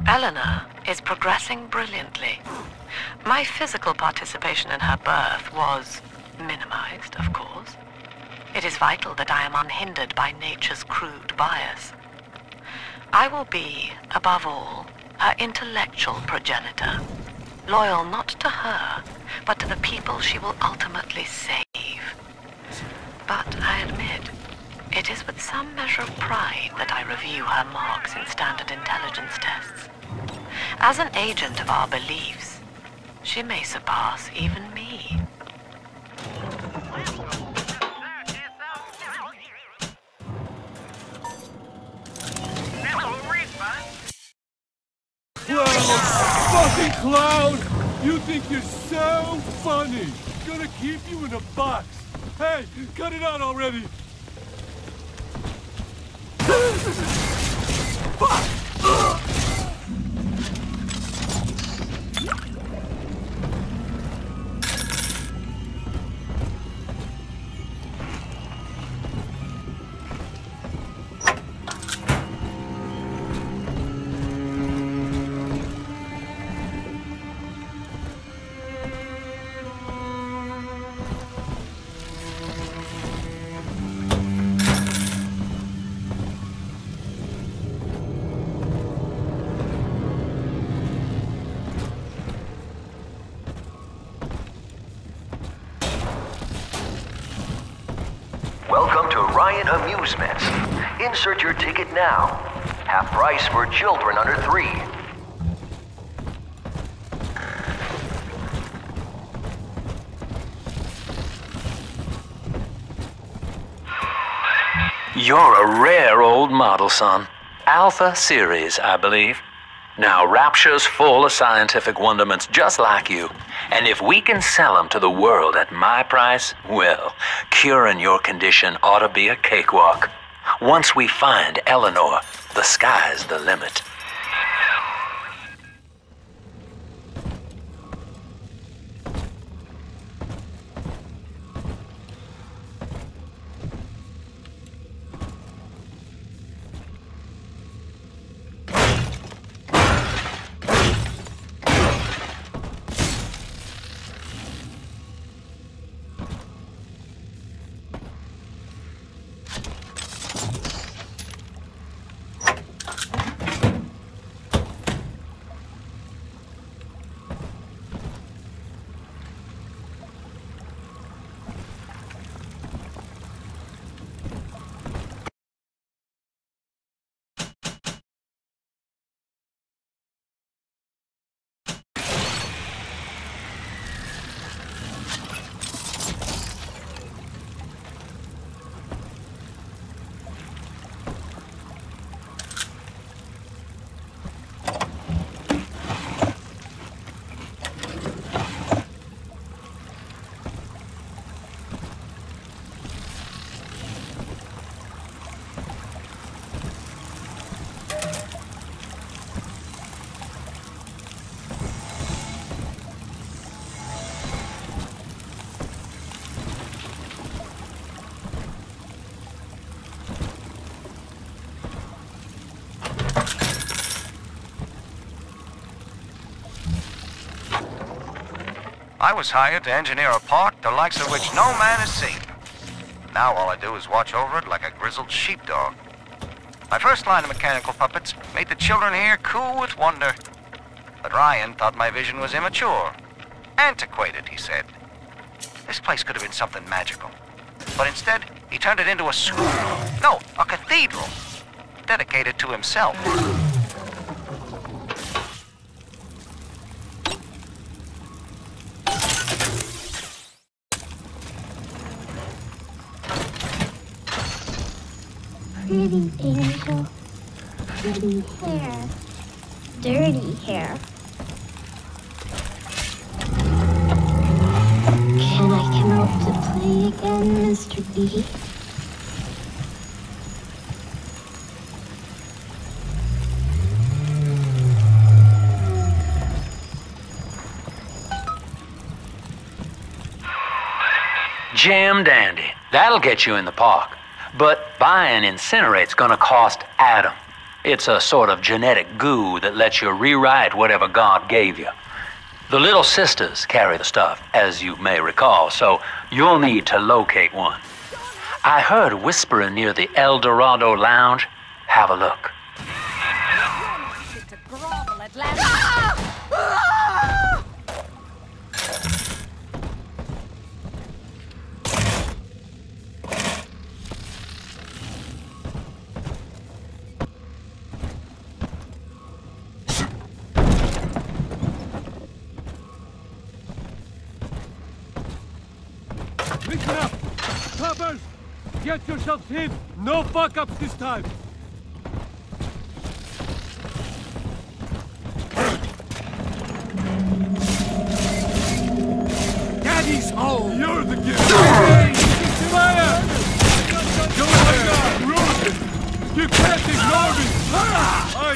Eleanor is progressing brilliantly. My physical participation in her birth was minimized, of course. It is vital that I am unhindered by nature's crude bias. I will be, above all, her intellectual progenitor, loyal not to her, but to the people she will ultimately save. But I admit, it is with some measure of pride that I review her marks in standard intelligence tests. As an agent of our beliefs, she may surpass even me. Fucking clown! You think you're so funny! Gonna keep you in a box! Hey, cut it out already! Fuck! Amusements. Insert your ticket now. Half price for children under 3. You're a rare old model, son. Alpha series, I believe. Now, Rapture's full of scientific wonderments just like you. And if we can sell them to the world at my price, well, curing your condition ought to be a cakewalk. Once we find Eleanor, the sky's the limit. I was hired to engineer a park the likes of which no man has seen. Now all I do is watch over it like a grizzled sheepdog. My first line of mechanical puppets made the children here coo with wonder. But Ryan thought my vision was immature. Antiquated, he said. This place could have been something magical. But instead, he turned it into a school. No, a cathedral. Dedicated to himself. Pretty angel. Pretty hair. Dirty hair. Can I come out to play again, Mr. B? Jam dandy. That'll get you in the park. But buying Incinerate's gonna cost Adam. It's a sort of genetic goo that lets you rewrite whatever God gave you. The Little Sisters carry the stuff, as you may recall, so you'll need to locate one. I heard whispering near the El Dorado Lounge. Have a look. Listen up! Coppers! Get yourselves in! No fuck-ups this time! Daddy's home! You're the gift! Hey! Fire! Go ahead! Ruin it! You can't ignore me! I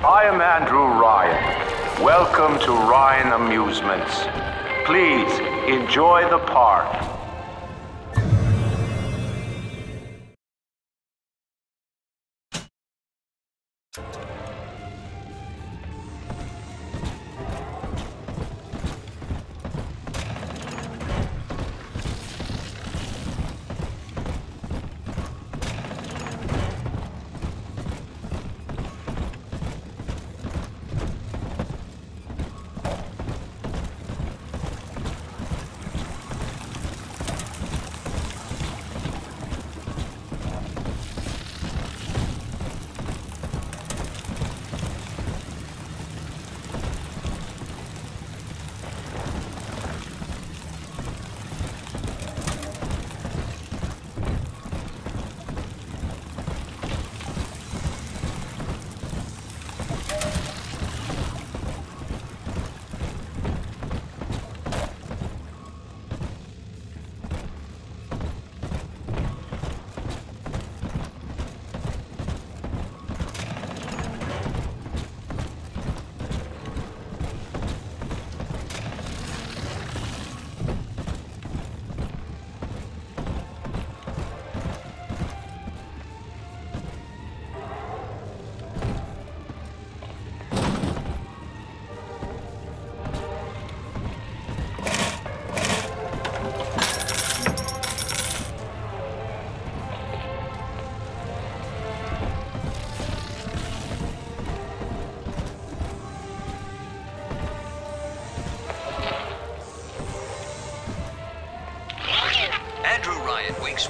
I am Andrew Ryan. Welcome to Ryan Amusements. Please enjoy the park.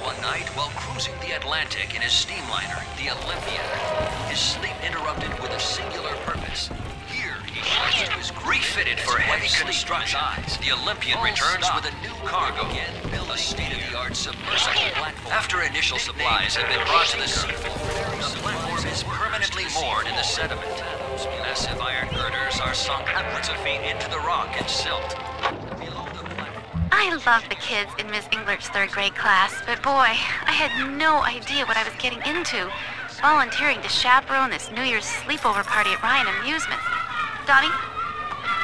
One night while cruising the Atlantic in his steamliner, the Olympian. His sleep interrupted with a singular purpose. Here he Refitted for heavy construction, the Olympian returns with a new cargo, a state-of-the-art submersible platform. After initial supplies have been brought to the seafloor, the platform is permanently moored in the sediment. Massive iron girders are sunk hundreds of feet into the rock and silt. Below the platform... I love the kids in Miss Englert's third grade class, but boy, I had no idea what I was getting into. Volunteering to chaperone this New Year's sleepover party at Ryan Amusements.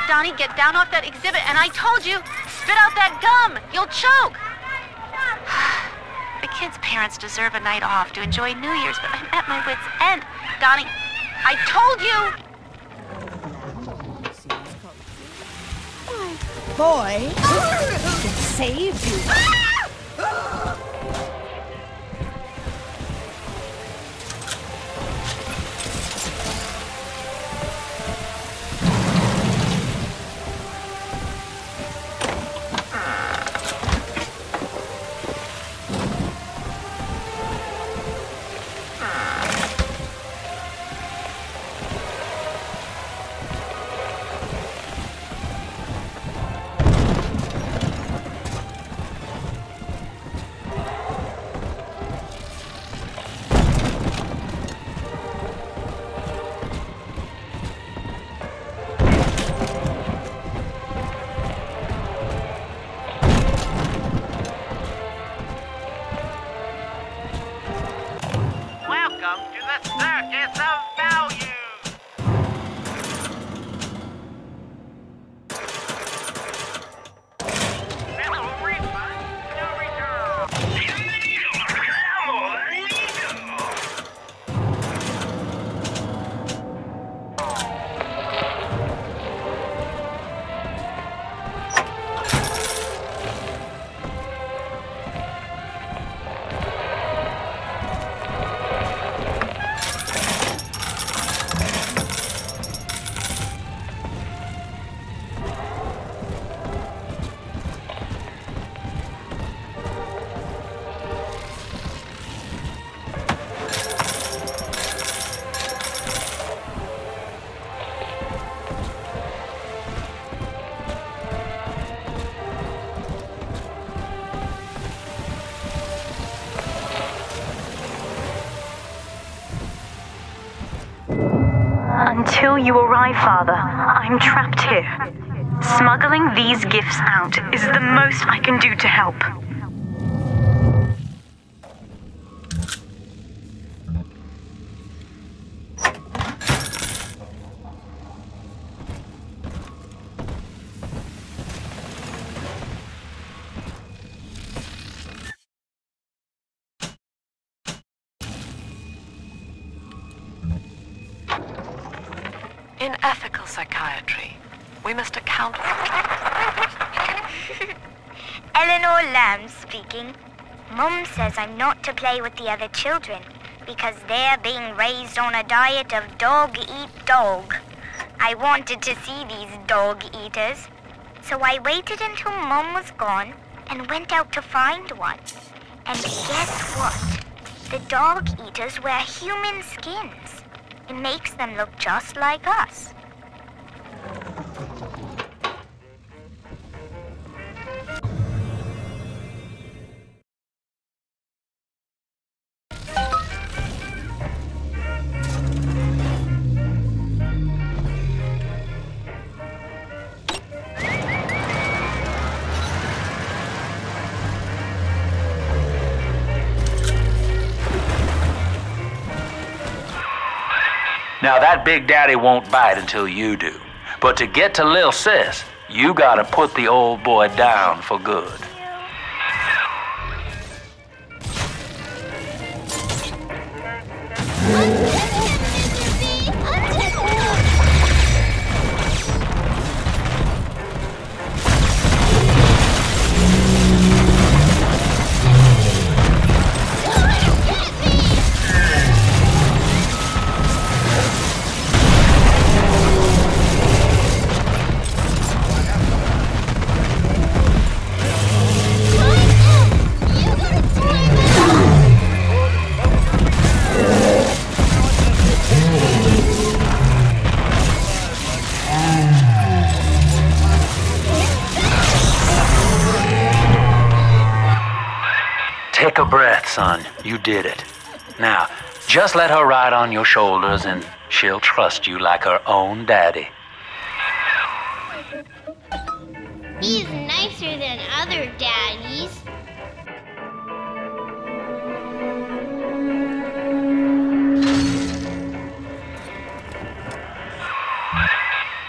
Donnie, get down off that exhibit, and I told you, spit out that gum! You'll choke! The kids' parents deserve a night off to enjoy New Year's, but I'm at my wit's end. Donnie, I told you! Boy, it saved you. Until you arrive, Father, I'm trapped here. Smuggling these gifts out is the most I can do to help. In ethical psychiatry, we must account for... Eleanor Lamb speaking. Mum says I'm not to play with the other children because they're being raised on a diet of dog-eat-dog. I wanted to see these dog-eaters, so I waited until Mum was gone and went out to find one. And guess what? The dog-eaters wear human skins. It makes them look just like us. Now that Big Daddy won't bite until you do. But to get to Lil Sis, you gotta put the old boy down for good. Take a breath, son. You did it. Now, just let her ride on your shoulders and she'll trust you like her own daddy. He's nicer than other daddies.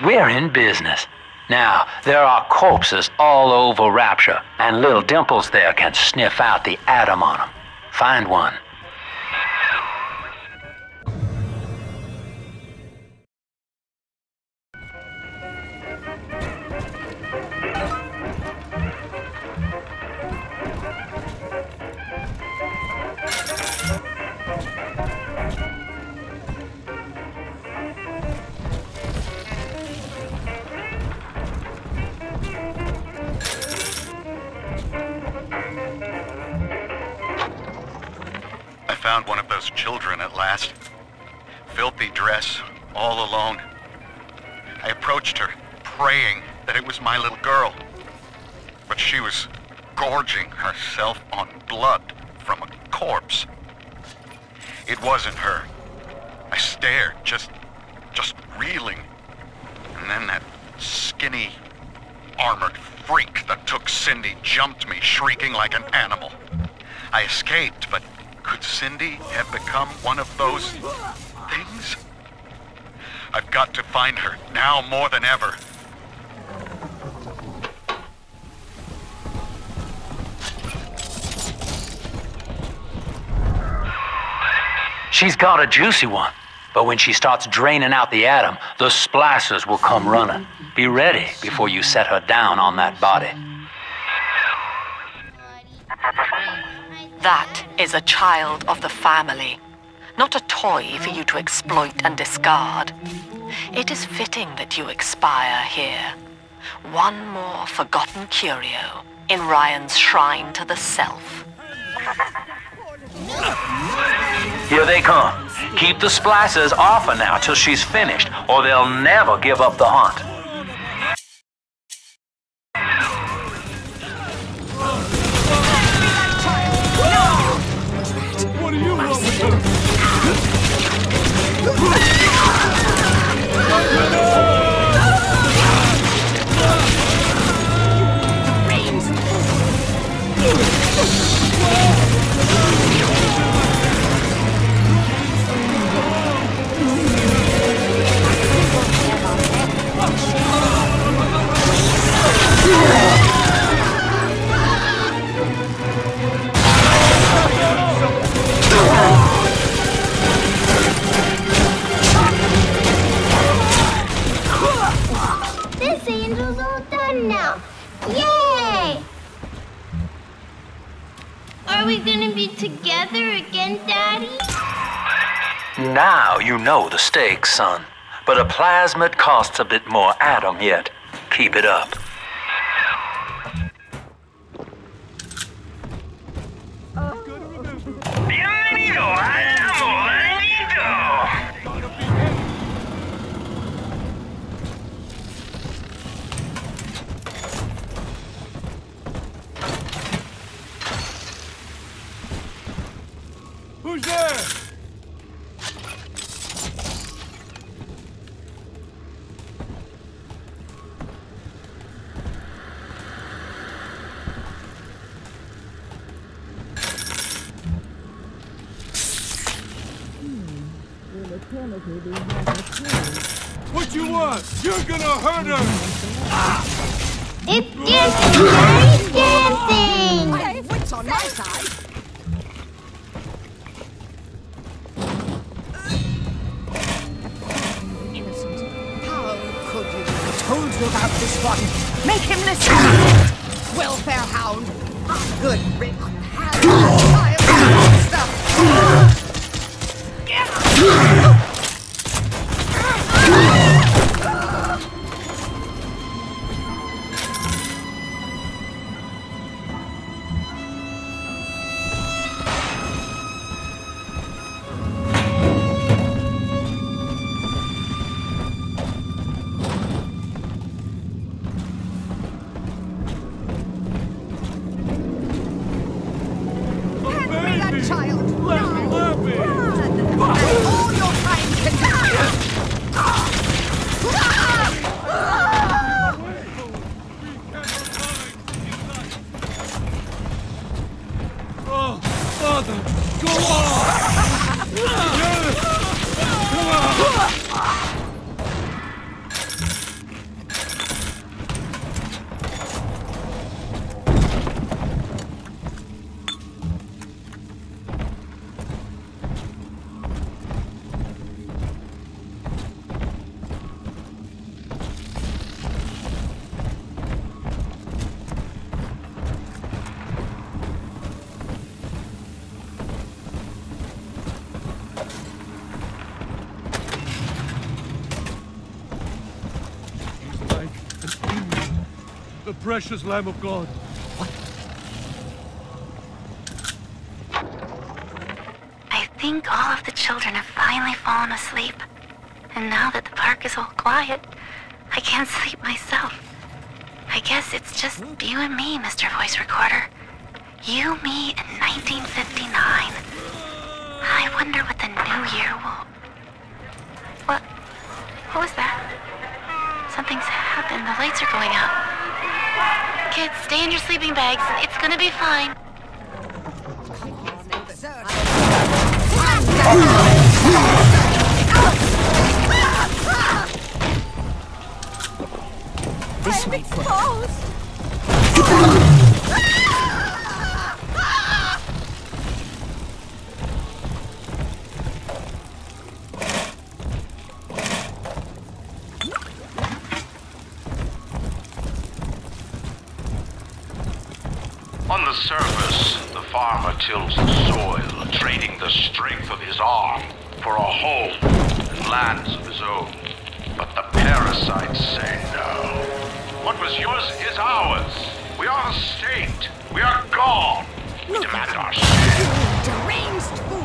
We're in business. Now, there are corpses all over Rapture, and little Dimples there can sniff out the atom on them. Find one. Found one of those children at last. Filthy dress, all alone. I approached her, praying that it was my little girl. But she was gorging herself on blood from a corpse. It wasn't her. I stared, just reeling. And then that skinny, armored freak that took Cindy jumped me, shrieking like an animal. I escaped, but could Cindy have become one of those things? I've got to find her, now more than ever. She's got a juicy one, but when she starts draining out the atom, the Splicers will come running. Be ready before you set her down on that body. That is a child of the family, not a toy for you to exploit and discard. It is fitting that you expire here. One more forgotten curio in Ryan's shrine to the self. Here they come. Keep the Splicers off her now till she's finished, or they'll never give up the hunt. What are you wrong with her? This angel's all done now. Yay! Are we gonna be together again, Daddy? Now you know the stakes, son. But a plasmid costs a bit more atom yet. Keep it up. Who's there? What you want? You're gonna hurt her! It's dancing, Daddy! Dancing! Hey, what's on my side? Innocent. How could you? I told you about this one. Make him listen! Welfare hound! Good Rick! Stuff! child! Let me! Run! That's all your time can do! Oh, Father, go on! Come on! The precious Lamb of God. I think all of the children have finally fallen asleep. And now that the park is all quiet, I can't sleep myself. I guess it's just you and me, Mr. Voice Recorder. You, me, in 1959. I wonder what the new year will... What was that? Something's happened. The lights are going out. Kids, stay in your sleeping bags. It's gonna be fine. This way, On the surface, the farmer tills the soil, trading the strength of his arm for a home and lands of his own. But the parasites say no. What was yours is ours. We are the state. We are gone. We demand our share. Deranged fool!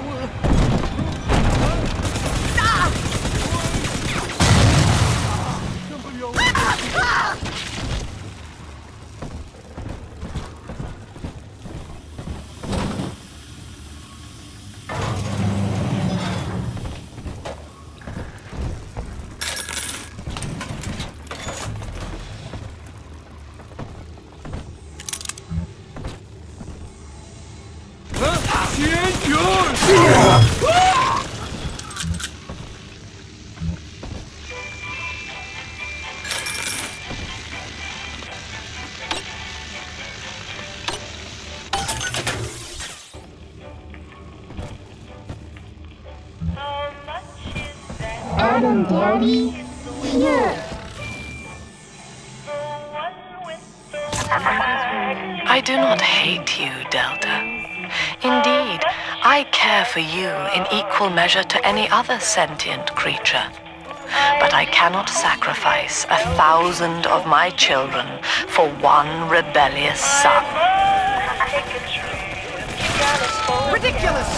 She ain't yours! Adam, Daddy, here. I do not hate you, Delta. Indeed, I care for you in equal measure to any other sentient creature. But I cannot sacrifice 1,000 of my children for one rebellious son. Ridiculous!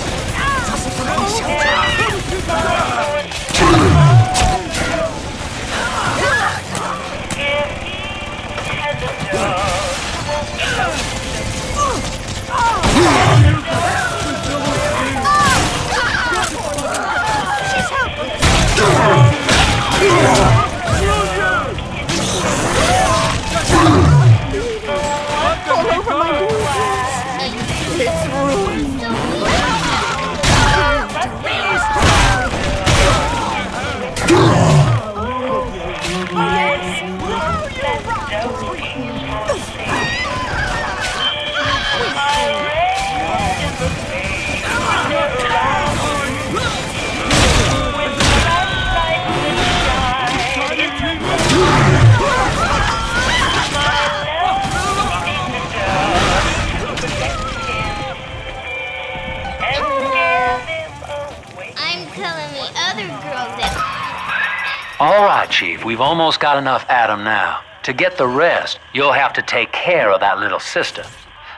All over my dude. It's ruined. All right, Chief, we've almost got enough Adam now. To get the rest, you'll have to take care of that little sister.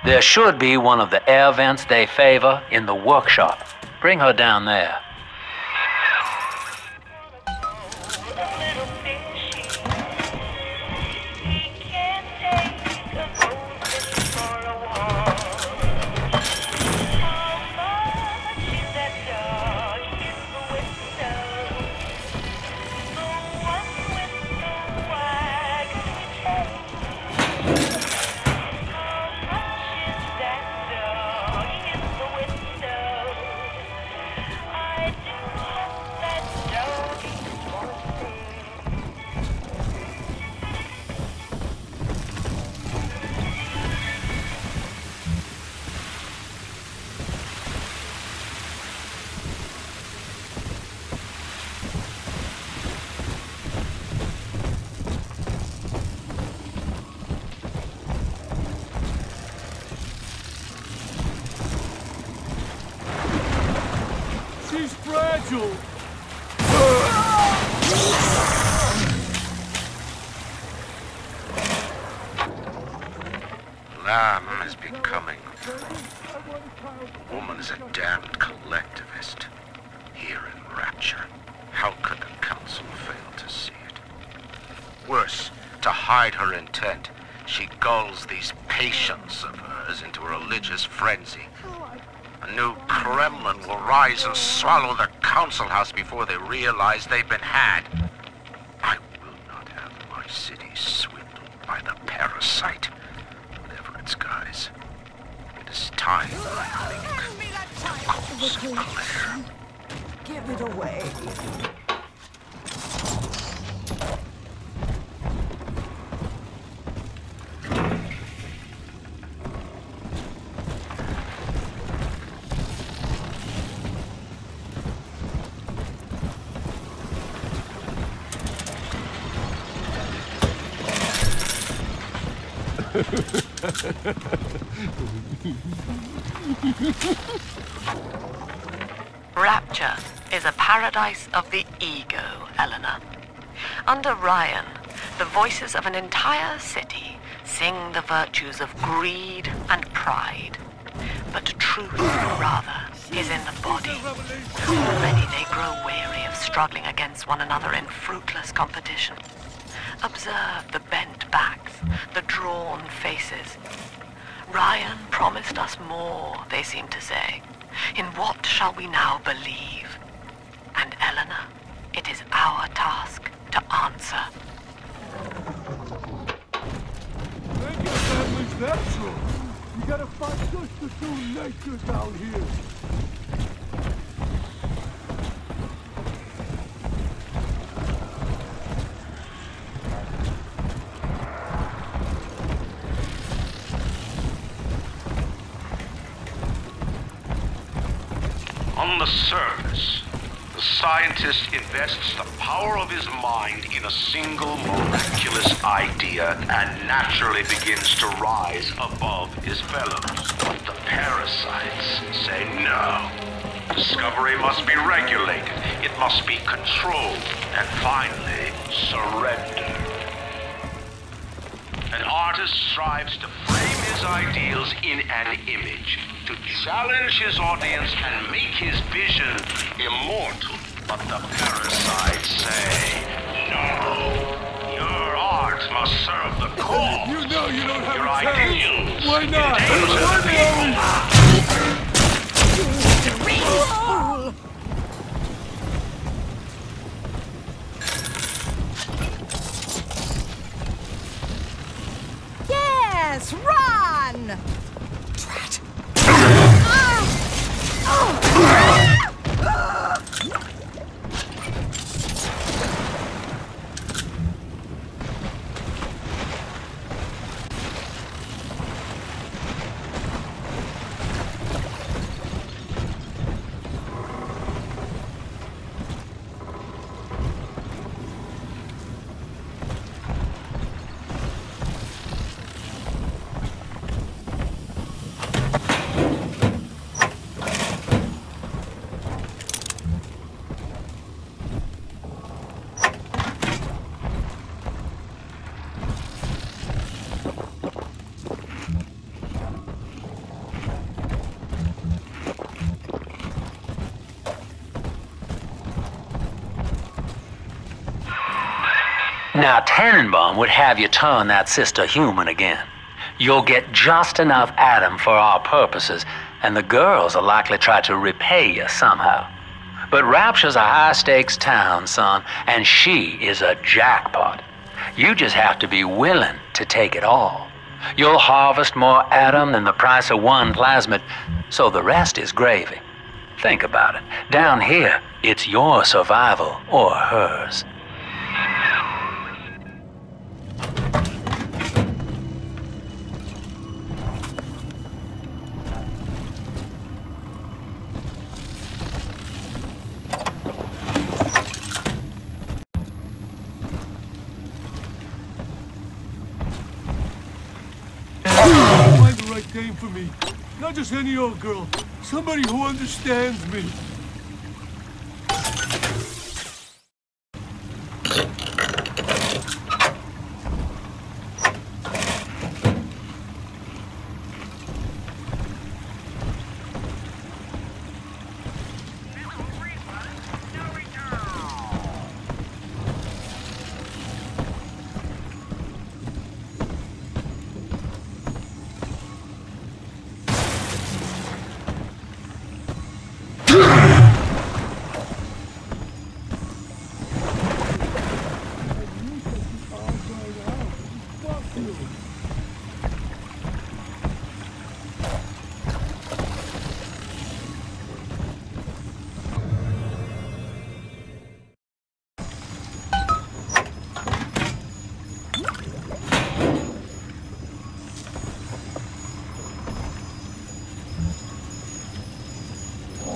There should be one of the air vents they favor in the workshop. Bring her down there. satchel! Lamb is becoming. Woman is a damned collectivist. Here in Rapture, how could the Council fail to see it? Worse, to hide her intent, she gulls these patients of hers into a religious frenzy. A new Kremlin will rise and swallow the Council House before they realize they've been had. I will not have my city swindled by the parasite. Guys, it is time, I think, to call Sinclair. Give it away. Rapture is a paradise of the ego, Eleanor. Under Ryan, the voices of an entire city sing the virtues of greed and pride. But truth, rather, is in the body. Already they grow weary of struggling against one another in fruitless competition. Observe the bent backs, the drawn faces. Ryan promised us more, they seem to say. In what shall we now believe? And Eleanor, it is our task to answer. Make your family's natural. You gotta fight just the two natures down here. On the surface, the scientist invests the power of his mind in a single miraculous idea and naturally begins to rise above his fellows. But the parasites say no. Discovery must be regulated, it must be controlled, and finally, surrendered. An artist strives to frame his ideals in an image, to challenge his audience and make his vision immortal. But the parasites say, no, your art must serve the cause. You know you don't have your a ideals. chance. Why not? Yes, run! Drat. Now, Tannenbaum would have you turn that sister human again. You'll get just enough Adam for our purposes, and the girls will likely try to repay you somehow. But Rapture's a high-stakes town, son, and she is a jackpot. You just have to be willing to take it all. You'll harvest more Adam than the price of one plasmid, so the rest is gravy. Think about it. Down here, it's your survival or hers. Find the right dame for me. Not just any old girl. Somebody who understands me.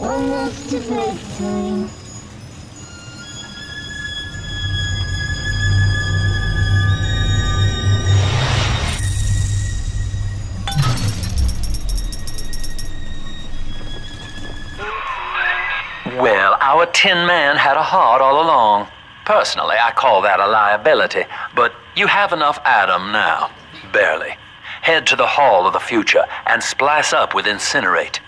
Almost to bedtime. Well, our Tin Man had a heart all along. Personally, I call that a liability, but you have enough Adam now. Barely. Head to the Hall of the Future and splice up with Incinerate.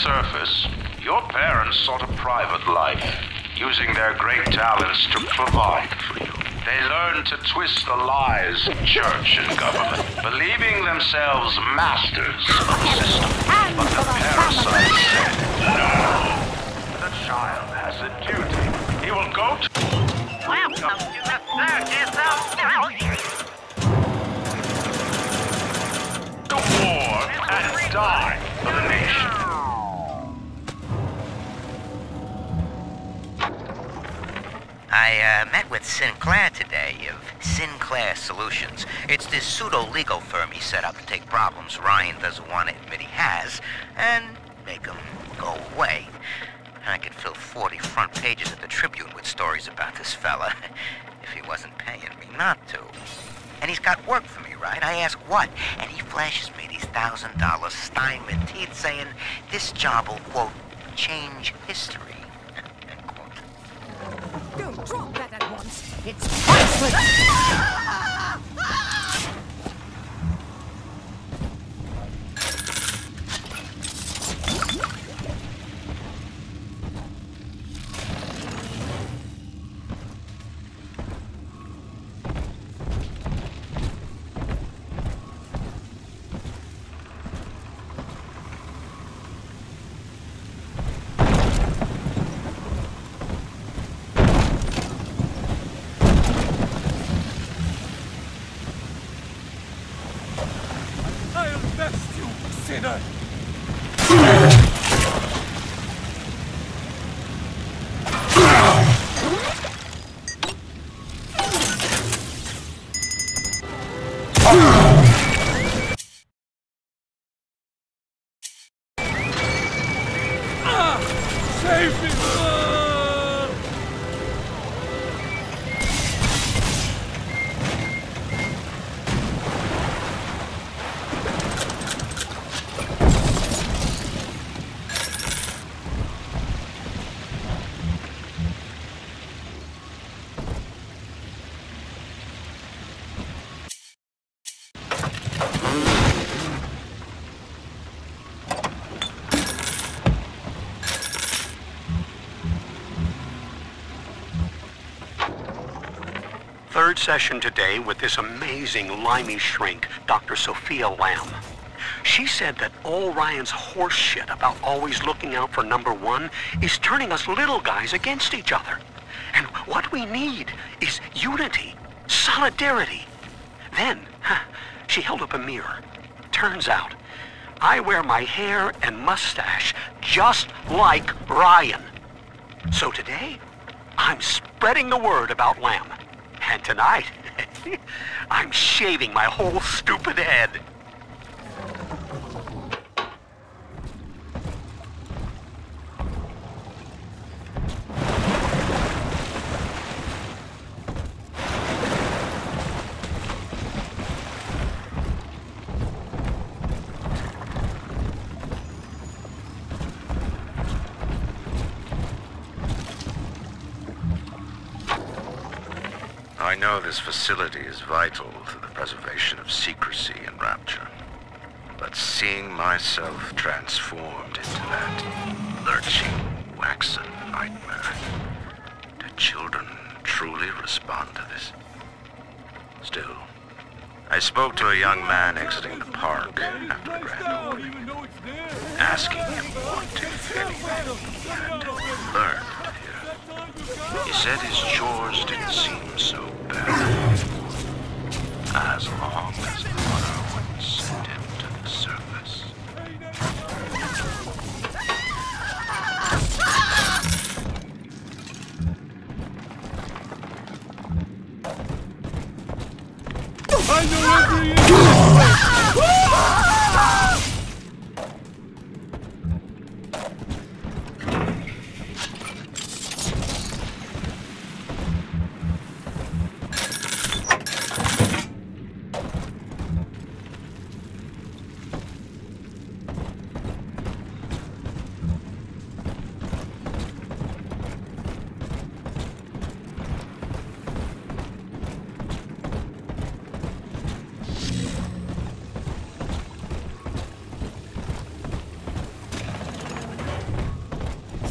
Surface, your parents sought a private life, using their great talents to provide for you. They learned to twist the lies of church and government, believing themselves masters of the system. But the parasite said, no. The child has a duty. He will go to... Welcome to the circus of value. To war and die for the nation. I met with Sinclair today of Sinclair Solutions. It's this pseudo-legal firm he set up to take problems Ryan doesn't want to admit he has and make them go away. I could fill 40 front pages of the Tribune with stories about this fella if he wasn't paying me not to. And he's got work for me, right? I ask what? And he flashes me these $1,000 Steinman teeth saying this job will, quote, change history. Don't drop that at once. It's priceless. third session today with this amazing limey shrink, Dr. Sophia Lamb. She said that all Ryan's horse shit about always looking out for number one is turning us little guys against each other. And what we need is unity, solidarity. Then, she held up a mirror. Turns out, I wear my hair and mustache just like Ryan. So today, I'm spreading the word about Lamb. And tonight, I'm shaving my whole stupid head. I know this facility is vital to the preservation of secrecy in Rapture, but seeing myself transformed into that lurching, waxen nightmare, do children truly respond to this? Still, I spoke to a young man exiting the park after the grand opening, asking him what, if anything, he had learned here. He said his chores didn't seem so bad, as long as water wouldn't send him to the surface. I know every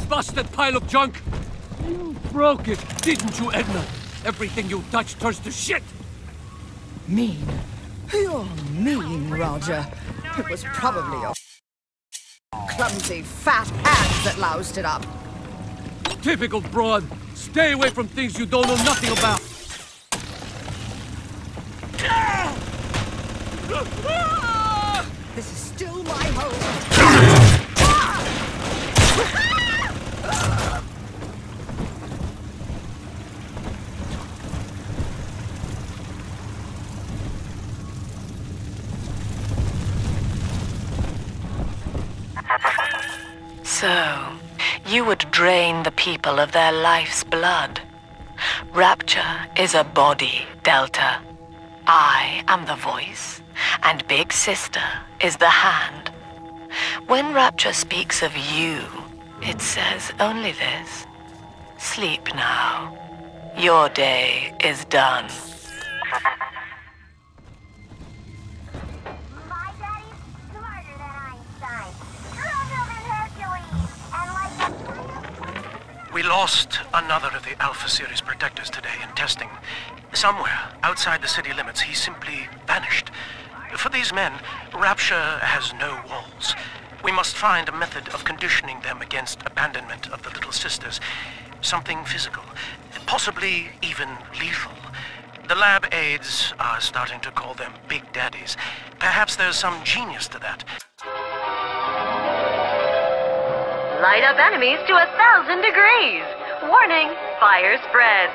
busted pile of junk! You broke it, didn't you, Edna? Everything you touch turns to shit! Mean. You're mean, Roger. It was probably your clumsy, fat hands that loused it up. Typical broad. Stay away from things you don't know nothing about. This is still my home. So, you would drain the people of their life's blood. Rapture is a body, Delta. I am the voice, and Big Sister is the hand. When Rapture speaks of you, it says only this. Sleep now. Your day is done. We lost another of the Alpha Series protectors today in testing. Somewhere outside the city limits, he simply vanished. For these men, Rapture has no walls. We must find a method of conditioning them against abandonment of the Little Sisters. Something physical, possibly even lethal. The lab aides are starting to call them Big Daddies. Perhaps there's some genius to that. Light up enemies to 1,000 degrees. Warning, fire spreads.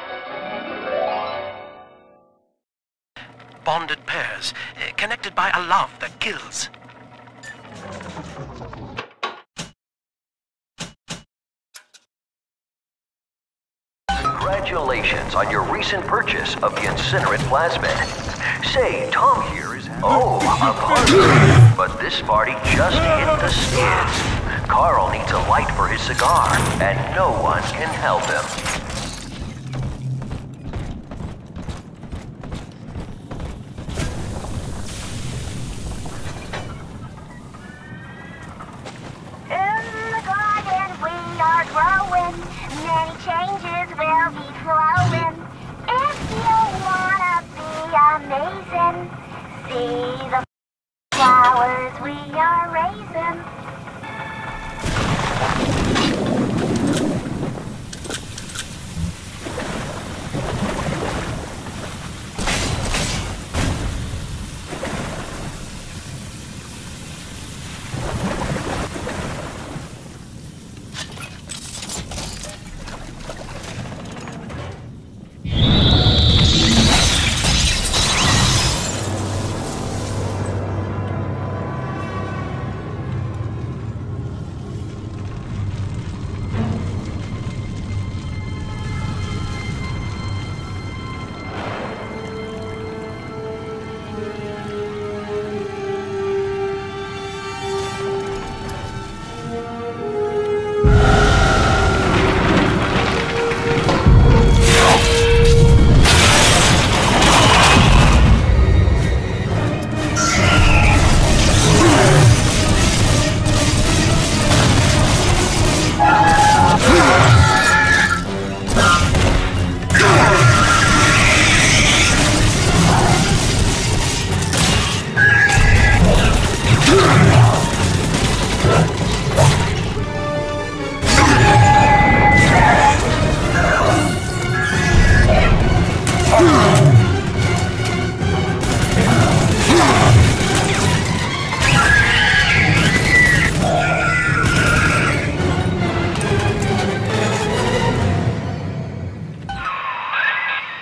Bonded pairs, connected by a love that kills. Congratulations on your recent purchase of the incinerate plasmid. Say, Tom here is... Oh, a party. But this party just hit the skids. Carl needs a light for his cigar, and no one can help him. In the garden we are growing, many changes will be flowing. If you want See the flowers we are raising.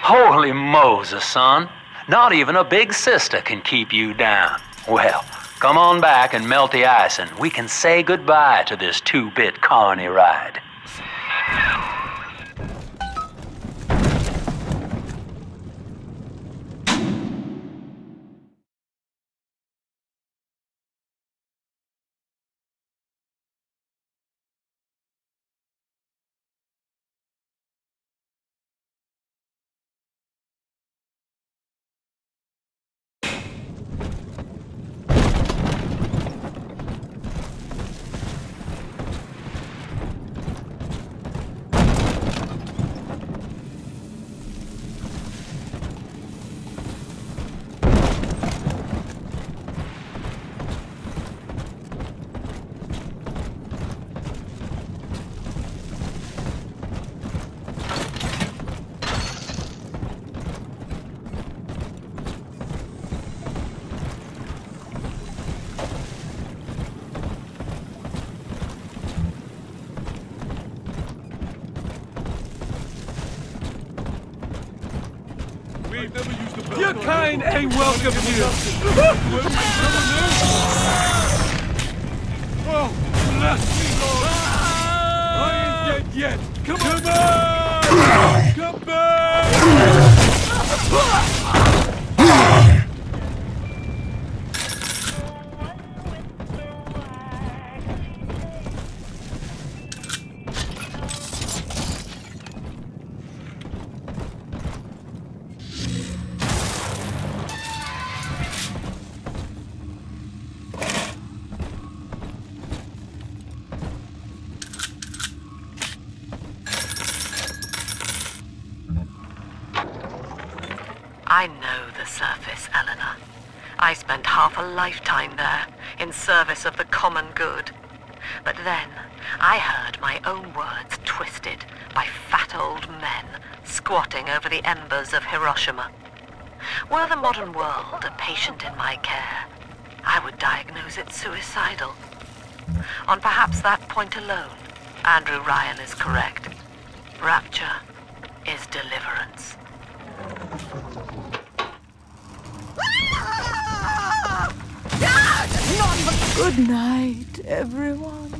Holy Moses, son. Not even a big sister can keep you down. Well, come on back and melt the ice and we can say goodbye to this 2-bit carny ride. Your kind ain't welcome here. Oh, bless me, Lord. I ain't dead yet. Come on. Come back. I know the surface, Eleanor. I spent half a lifetime there, in service of the common good. But then, I heard my own words twisted by fat old men squatting over the embers of Hiroshima. Were the modern world a patient in my care, I would diagnose it suicidal. On perhaps that point alone, Andrew Ryan is correct. Rapture is deliverance. Good night, everyone.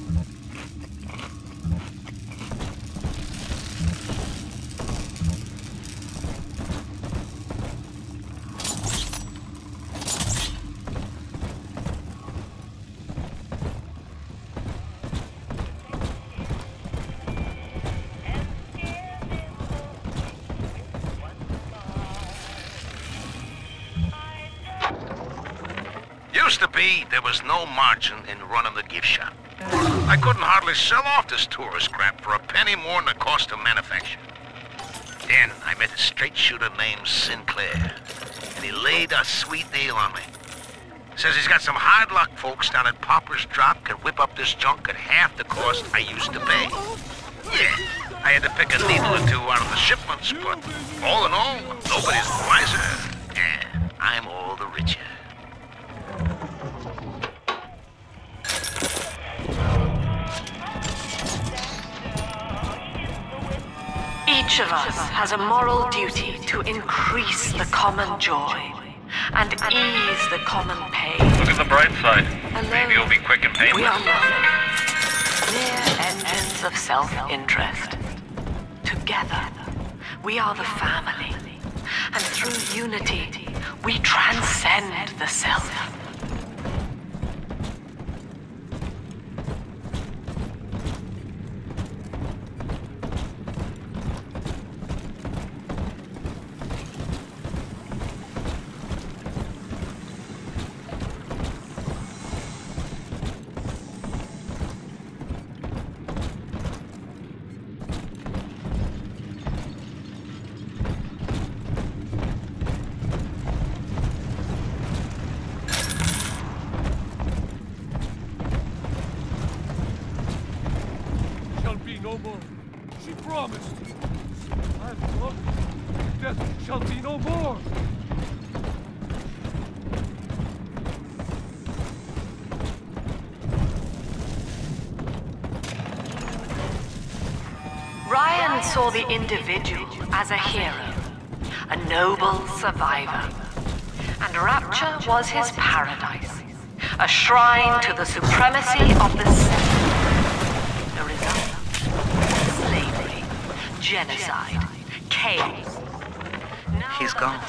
Used to be, there was no margin in running the gift shop. I couldn't hardly sell off this tourist crap for a penny more than the cost of manufacture. Then I met a straight shooter named Sinclair, and he laid a sweet deal on me. Says he's got some hard luck folks down at Popper's Drop can whip up this junk at half the cost I used to pay. Yeah, I had to pick a needle or two out of the shipments, but all in all, nobody's the wiser. And I'm all the richer. Each of us has a moral duty to increase the common joy and ease the common pain. Look at the bright side. Maybe you'll be quick and painless. We are nothing. Mere engines of self-interest. Together, we are the family. And through unity, we transcend the self. No more. She promised. I've lost. Death shall be no more. Ryan saw the individual as a hero, a noble survivor. And Rapture was his paradise, a shrine to the supremacy of the self. The result? Slavery, genocide, chaos. He's gone.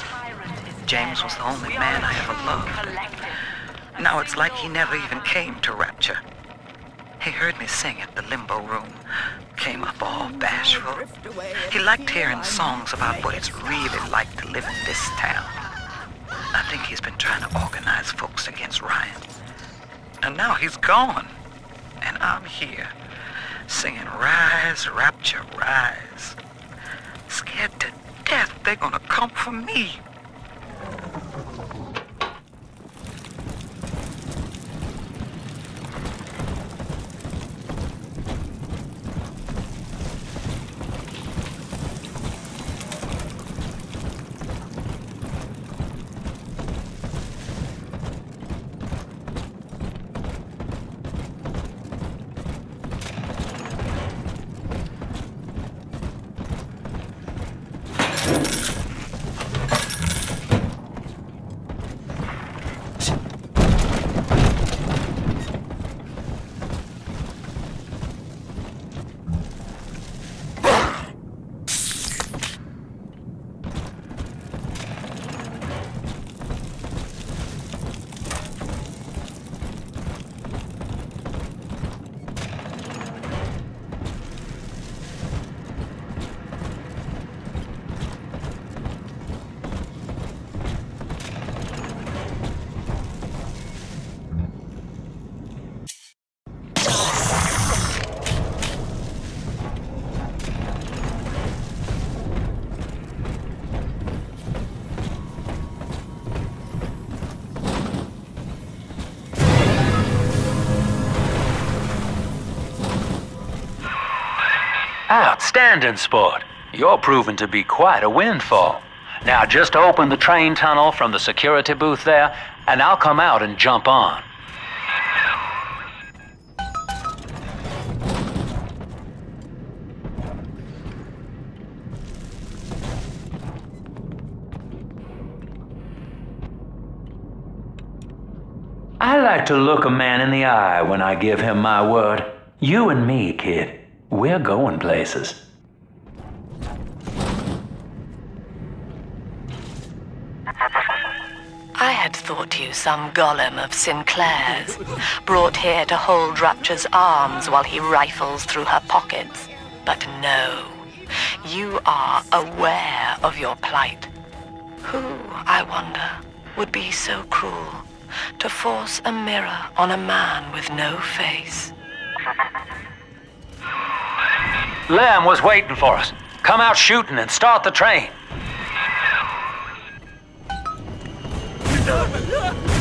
James was the only man I ever loved. Now it's like he never even came to Rapture. He heard me sing at the Limbo Room, came up all bashful. He liked hearing songs about what it's really like to live in this town. I think he's been trying to organize folks against Ryan. And now he's gone. And I'm here, singing Rise, Rapture, Rise. Scared to death they're gonna come for me. Outstanding sport. You're proving to be quite a windfall. Now just open the train tunnel from the security booth there, and I'll come out and jump on. I like to look a man in the eye when I give him my word. You and me, kid. We're going places. I had thought you some golem of Sinclair's, brought here to hold Rapture's arms while he rifles through her pockets. But no, you are aware of your plight. Who, I wonder, would be so cruel to force a mirror on a man with no face? Lamb was waiting for us. Come out shooting and start the train.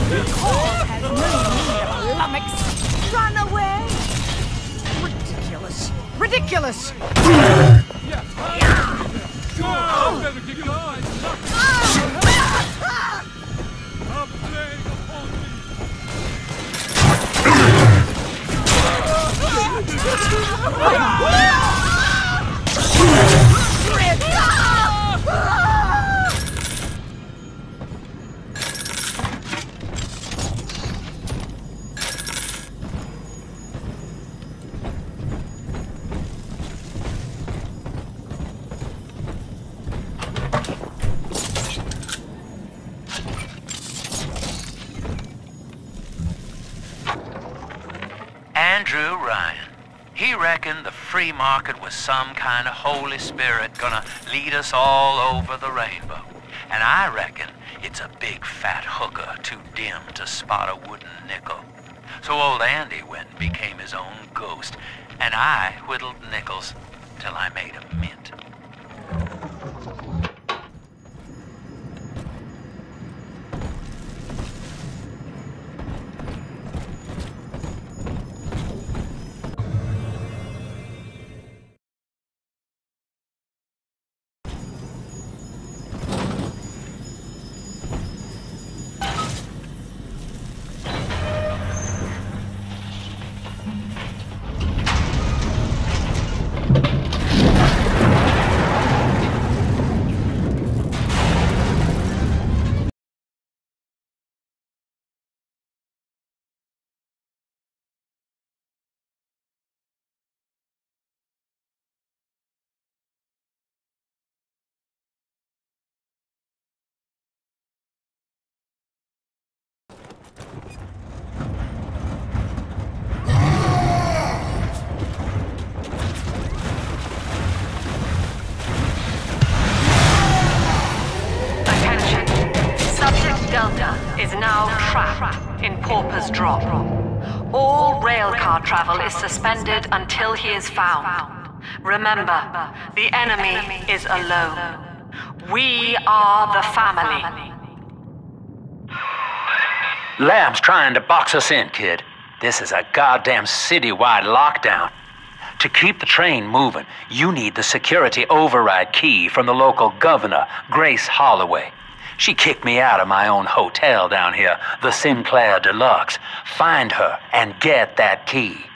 It's Paul has no need of lummox. Run away! Ridiculous. Ridiculous! Go! Better keep going! I'm playing upon me! Andrew Ryan. He reckoned the free market was some kind of Holy Spirit gonna lead us all over the rainbow. And I reckon it's a big fat hooker too dim to spot a wooden nickel. So old Andy went and became his own ghost, and I whittled nickels till I made a mint. Is now trapped in Pauper's Drop. All railcar travel is suspended until he is found. Remember, the enemy is alone. We are the family. Lamb's trying to box us in, kid. This is a goddamn citywide lockdown. To keep the train moving, you need the security override key from the local governor, Grace Holloway. She kicked me out of my own hotel down here, the Sinclair Deluxe. Find her and get that key.